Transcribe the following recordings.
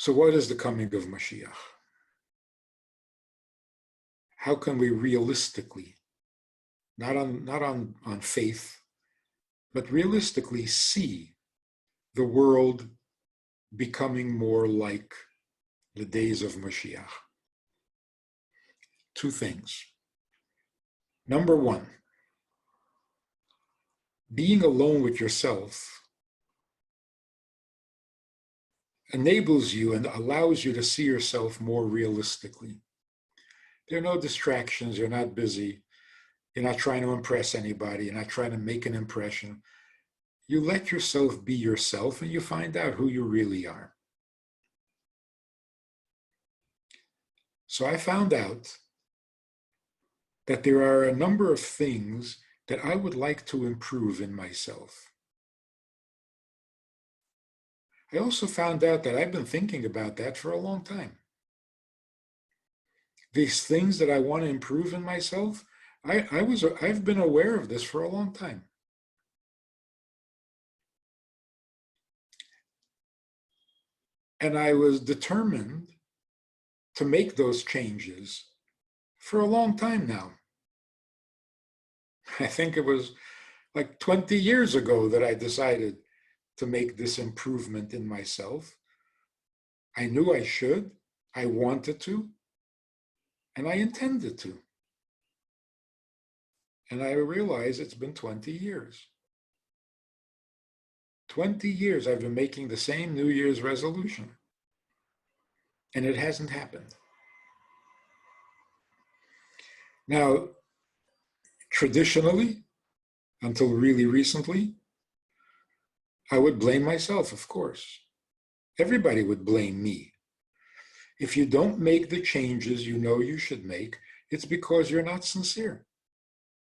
So what is the coming of Mashiach? How can we realistically, not on faith, but realistically see the world becoming more like the days of Mashiach? Two things. Number one, being alone with yourself enables you and allows you to see yourself more realistically. There are no distractions, you're not busy, you're not trying to impress anybody, you're not trying to make an impression. You let yourself be yourself and you find out who you really are. So I found out that there are a number of things that I would like to improve in myself. I also found out that I've been thinking about that for a long time. These things that I want to improve in myself, I've been aware of this for a long time. And I was determined to make those changes for a long time now. I think it was like 20 years ago that I decided to make this improvement in myself. I knew I should, I wanted to, and I intended to. And I realize it's been 20 years. 20 years I've been making the same New Year's resolution, and it hasn't happened. Now, traditionally, until really recently, I would blame myself, of course. Everybody would blame me. If you don't make the changes you know you should make, it's because you're not sincere.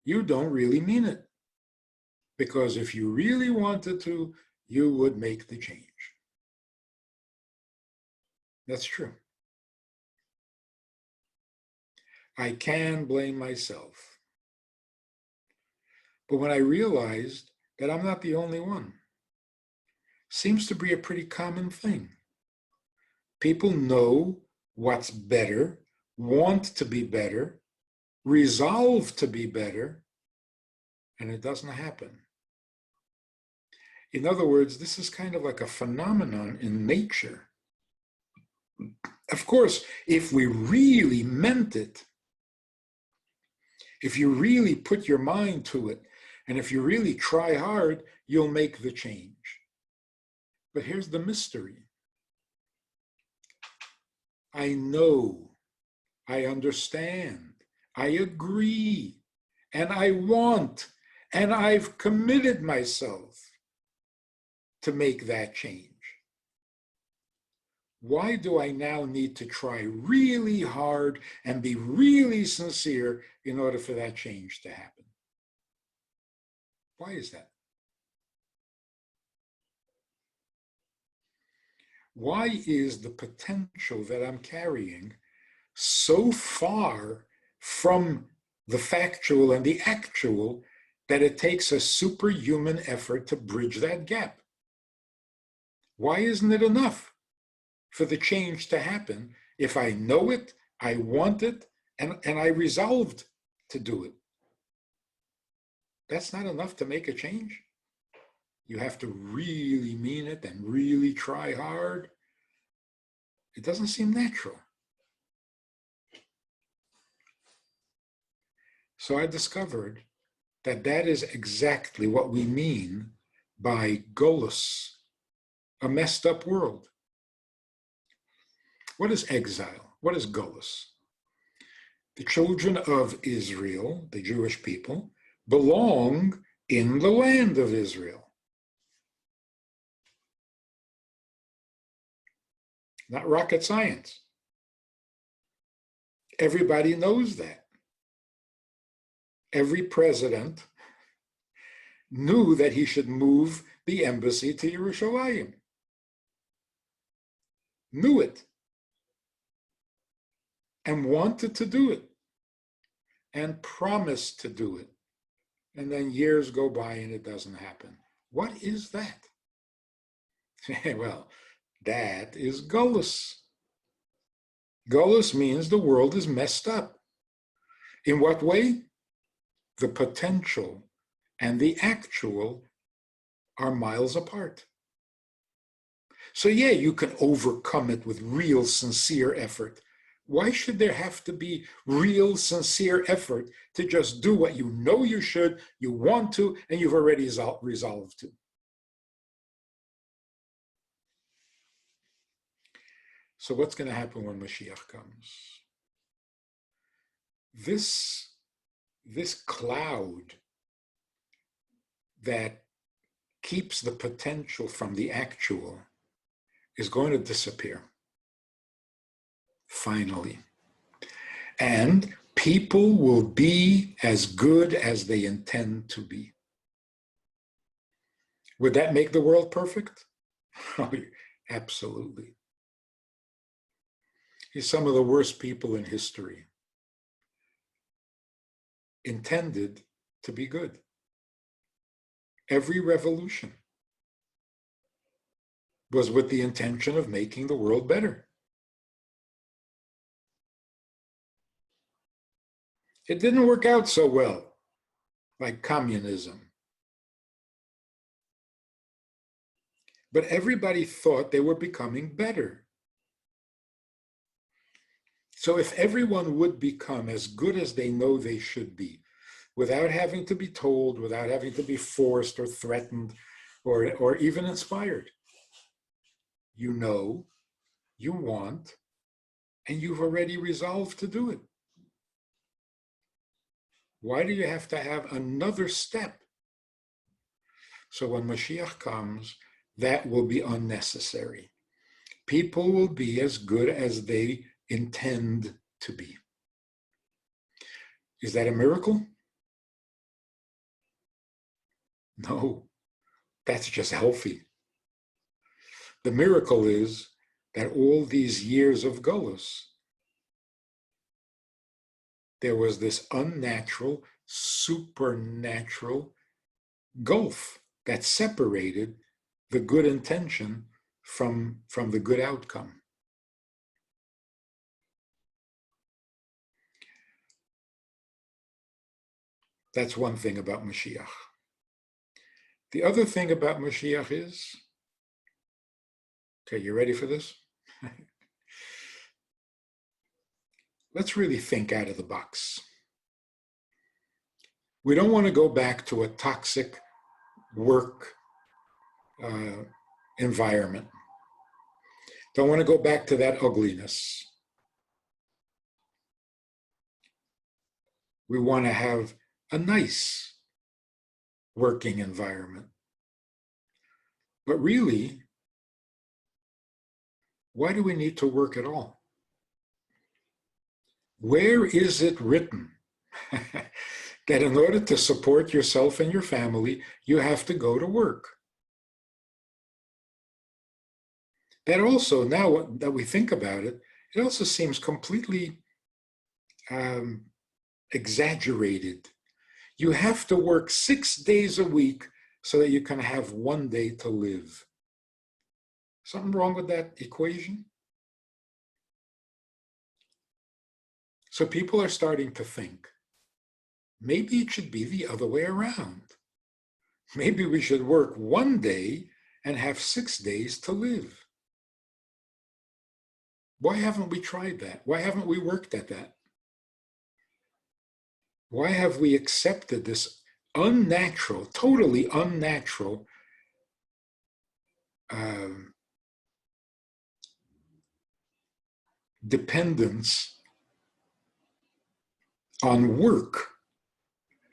You don't really mean it. Because if you really wanted to, you would make the change. That's true. I can blame myself. But when I realized that I'm not the only one, seems to be a pretty common thing. People know what's better, want to be better, resolve to be better, and it doesn't happen. In other words, this is kind of like a phenomenon in nature. Of course, if we really meant it, if you really put your mind to it, and if you really try hard, you'll make the change. But here's the mystery. I know, I understand, I agree, and I want, and I've committed myself to make that change. Why do I now need to try really hard and be really sincere in order for that change to happen? Why is that? Why is the potential that I'm carrying so far from the factual and the actual that it takes a superhuman effort to bridge that gap? Why isn't it enough for the change to happen if I know it, I want it, and I resolved to do it? That's not enough to make a change. You have to really mean it and really try hard. It doesn't seem natural. So I discovered that that is exactly what we mean by golus, a messed up world. What is exile? What is golus? The children of Israel, the Jewish people, belong in the land of Israel. Not rocket science. Everybody knows that. Every president knew that he should move the embassy to Yerushalayim. Knew it. And wanted to do it. And promised to do it. And then years go by and it doesn't happen. What is that? Well, That is gullus. Gullus means the world is messed up. In what way? The potential and the actual are miles apart. So yeah, you can overcome it with real, sincere effort. Why should there have to be real, sincere effort to just do what you know you should, you want to, and you've already resolved to? So what's going to happen when Mashiach comes? This cloud that keeps the potential from the actual is going to disappear. Finally. And people will be as good as they intend to be. Would that make the world perfect? Oh, absolutely. Some of the worst people in history intended to be good. Every revolution was with the intention of making the world better. It didn't work out so well, like communism. But everybody thought they were becoming better. So if everyone would become as good as they know they should be, without having to be told, without having to be forced or threatened or even inspired, you know, you want, and you've already resolved to do it. Why do you have to have another step? So when Mashiach comes, that will be unnecessary. People will be as good as they intend to be. Is that a miracle? No, that's just healthy. The miracle is that all these years of Golus, there was this unnatural, supernatural gulf that separated the good intention from the good outcome. That's one thing about Mashiach. The other thing about Mashiach is, okay, you ready for this? Let's really think out of the box. We don't want to go back to a toxic work environment. Don't want to go back to that ugliness. We want to have a nice working environment. But really, why do we need to work at all? Where is it written that in order to support yourself and your family, you have to go to work? That also, now that we think about it, it also seems completely exaggerated. You have to work 6 days a week so that you can have 1 day to live. Something wrong with that equation? So people are starting to think, maybe it should be the other way around. Maybe we should work 1 day and have 6 days to live. Why haven't we tried that? Why haven't we worked at that? Why have we accepted this unnatural, totally unnatural dependence on work?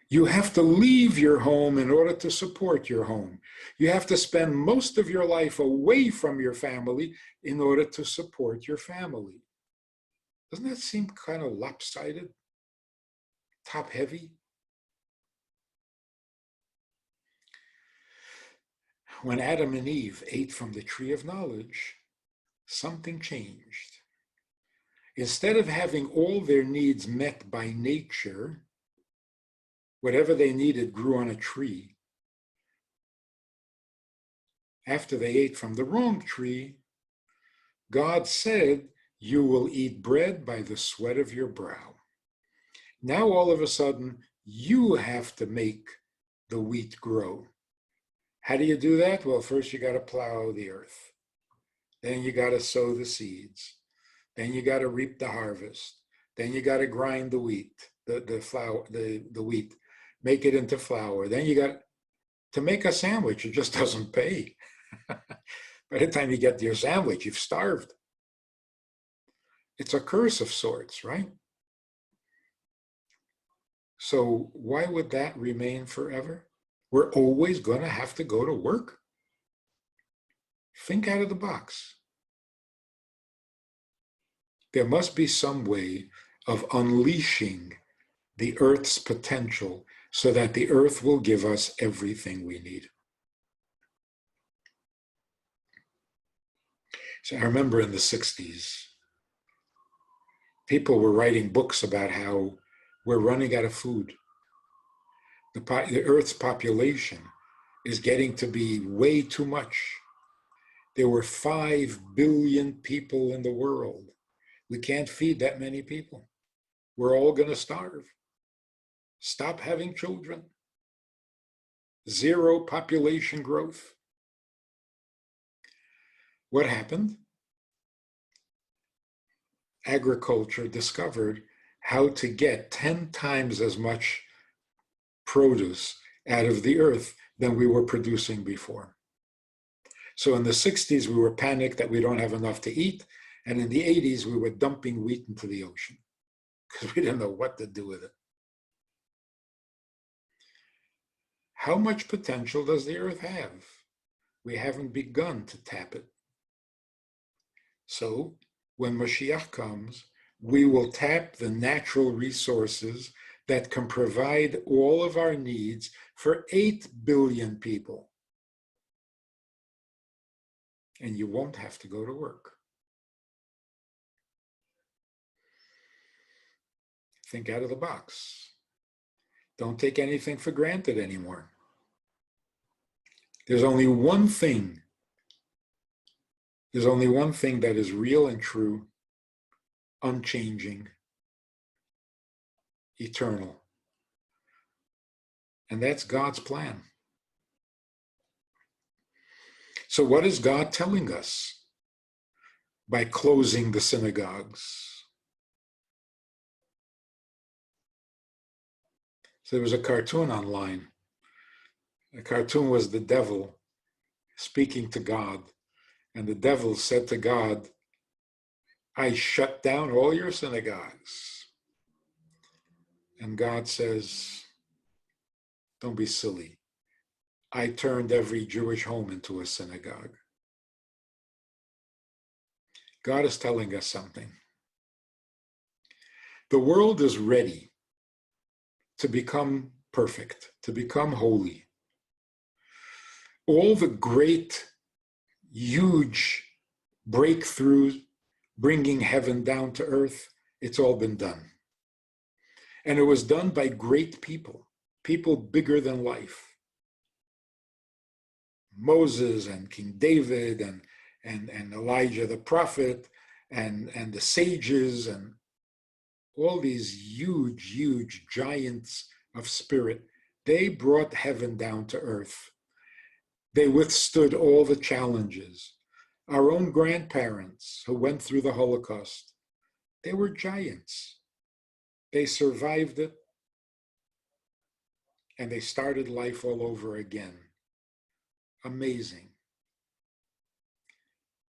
You have to leave your home in order to support your home. You have to spend most of your life away from your family in order to support your family. Doesn't that seem kind of lopsided? Top heavy? When Adam and Eve ate from the tree of knowledge, something changed. Instead of having all their needs met by nature, whatever they needed grew on a tree. After they ate from the wrong tree, God said, you will eat bread by the sweat of your brow. Now all of a sudden, you have to make the wheat grow. How do you do that? Well, first you got to plow the earth. Then you got to sow the seeds. Then you got to reap the harvest. Then you got to grind the wheat, the wheat, make it into flour. Then you got to make a sandwich. It just doesn't pay. By the time you get to your sandwich, you've starved. It's a curse of sorts, right? So why would that remain forever? We're always going to have to go to work. Think out of the box. There must be some way of unleashing the earth's potential so that the earth will give us everything we need. So I remember in the 60s, people were writing books about how we're running out of food. The earth's population is getting to be way too much. There were 5 billion people in the world. We can't feed that many people. We're all going to starve. Stop having children. Zero population growth. What happened? Agriculture discovered how to get 10 times as much produce out of the earth than we were producing before. So in the 60s, we were panicked that we don't have enough to eat. And in the 80s, we were dumping wheat into the ocean because we didn't know what to do with it. How much potential does the earth have? We haven't begun to tap it. So when Mashiach comes, we will tap the natural resources that can provide all of our needs for 8 billion people. And you won't have to go to work. Think out of the box. Don't take anything for granted anymore. There's only one thing that is real and true, unchanging, eternal. And that's God's plan. So what is God telling us by closing the synagogues? So there was a cartoon online. The cartoon was the devil speaking to God. And the devil said to God, I shut down all your synagogues. And God says, don't be silly. I turned every Jewish home into a synagogue. God is telling us something. The world is ready to become perfect, to become holy. All the great, huge breakthroughs, bringing heaven down to earth, it's all been done. And it was done by great people, people bigger than life. Moses and King David and Elijah the prophet and the sages and all these huge, huge giants of spirit, they brought heaven down to earth. They withstood all the challenges. Our own grandparents who went through the Holocaust, they were giants. They survived it and they started life all over again. Amazing.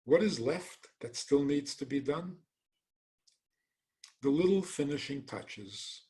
What is left that still needs to be done? The little finishing touches.